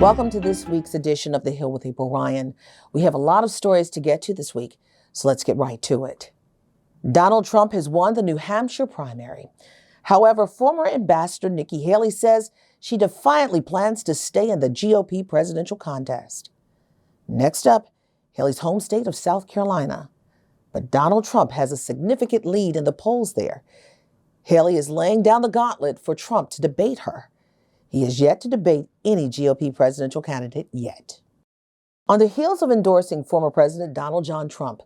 Welcome to this week's edition of The Hill with April Ryan. We have a lot of stories to get to this week, so let's get right to it. Donald Trump has won the New Hampshire primary. However, former Ambassador Nikki Haley says she defiantly plans to stay in the GOP presidential contest. Next up, Haley's home state of South Carolina. But Donald Trump has a significant lead in the polls there. Haley is laying down the gauntlet for Trump to debate her. He has yet to debate any GOP presidential candidate yet. On the heels of endorsing former President Donald John Trump,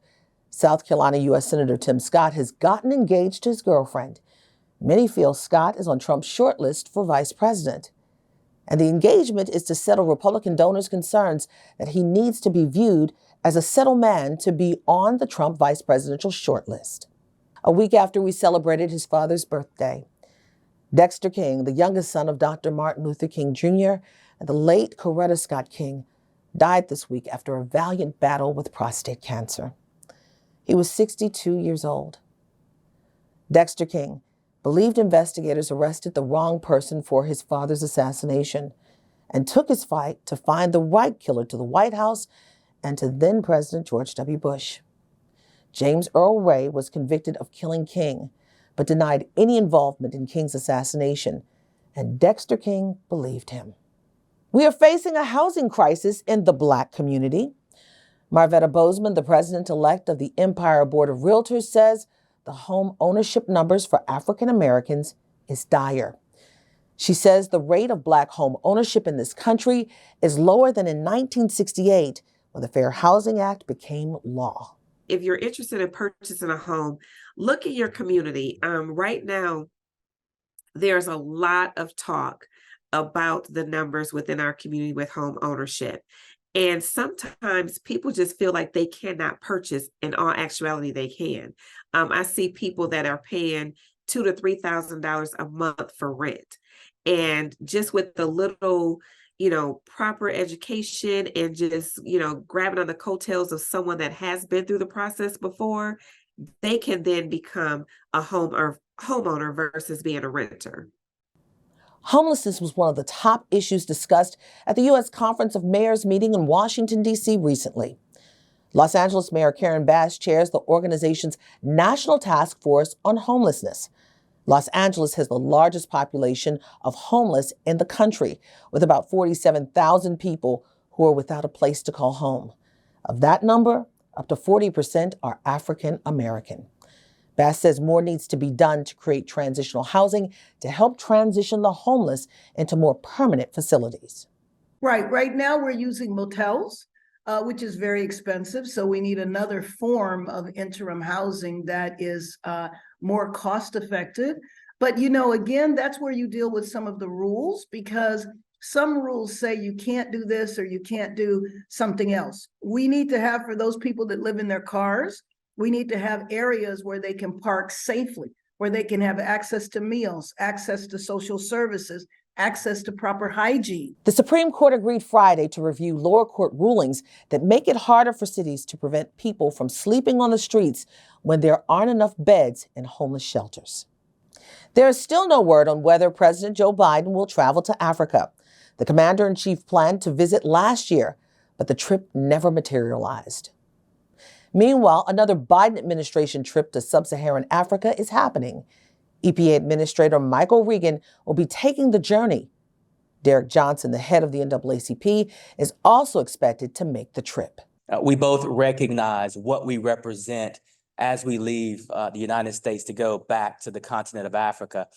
South Carolina U.S. Senator Tim Scott has gotten engaged to his girlfriend. Many feel Scott is on Trump's shortlist for vice president. And the engagement is to settle Republican donors' concerns that he needs to be viewed as a settled man to be on the Trump vice presidential shortlist. A week after we celebrated his father's birthday, Dexter King, the youngest son of Dr. Martin Luther King Jr. and the late Coretta Scott King, died this week after a valiant battle with prostate cancer. He was 62 years old. Dexter King believed investigators arrested the wrong person for his father's assassination and took his fight to find the right killer to the White House and to then-President George W. Bush. James Earl Ray was convicted of killing King, but denied any involvement in King's assassination, and Dexter King believed him. We are facing a housing crisis in the Black community. Marvetta Bozeman, the president-elect of the Empire Board of Realtors, says the home ownership numbers for African Americans is dire. She says the rate of Black home ownership in this country is lower than in 1968, when the Fair Housing Act became law. If you're interested in purchasing a home, look at your community. Right now, there's a lot of talk about the numbers within our community with home ownership. And sometimes people just feel like they cannot purchase. In all actuality, they can. I see people that are paying $2,000 to $3,000 a month for rent. And just with the little proper education and just, grabbing on the coattails of someone that has been through the process before, they can then become a homeowner versus being a renter. Homelessness was one of the top issues discussed at the U.S. Conference of Mayors meeting in Washington, D.C. recently. Los Angeles Mayor Karen Bass chairs the organization's National Task Force on Homelessness. Los Angeles has the largest population of homeless in the country, with about 47,000 people who are without a place to call home. Of that number, up to 40% are African American. Bass says more needs to be done to create transitional housing to help transition the homeless into more permanent facilities. Right now we're using motels, which is very expensive. So we need another form of interim housing that is more cost effective. But, again, that's where you deal with some of the rules, because some rules say you can't do this or you can't do something else. We need to have, for those people that live in their cars, we need to have areas where they can park safely, where they can have access to meals, access to social services, access to proper hygiene. The Supreme Court agreed Friday to review lower court rulings that make it harder for cities to prevent people from sleeping on the streets when there aren't enough beds in homeless shelters. There is still no word on whether President Joe Biden will travel to Africa. The commander-in-chief planned to visit last year, but the trip never materialized. Meanwhile, another Biden administration trip to Sub-Saharan Africa is happening. EPA Administrator Michael Regan will be taking the journey. Derek Johnson, the head of the NAACP, is also expected to make the trip. We both recognize what we represent as we leave the United States to go back to the continent of Africa.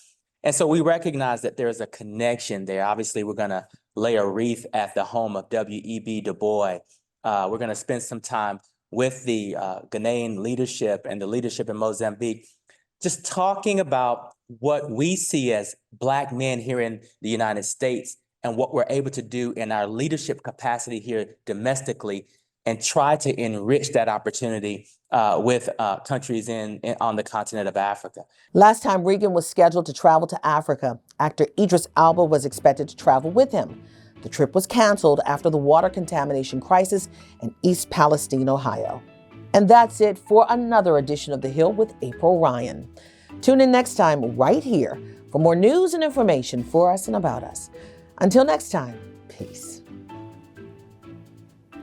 And so we recognize that there's a connection there. Obviously, we're going to lay a wreath at the home of W.E.B. Du Bois. We're going to spend some time with the Ghanaian leadership and the leadership in Mozambique, just talking about what we see as Black men here in the United States and what we're able to do in our leadership capacity here domestically, and try to enrich that opportunity with countries on the continent of Africa. Last time Regan was scheduled to travel to Africa, actor Idris Elba was expected to travel with him. The trip was canceled after the water contamination crisis in East Palestine, Ohio. And that's it for another edition of The Hill with April Ryan. Tune in next time right here for more news and information for us and about us. Until next time, peace.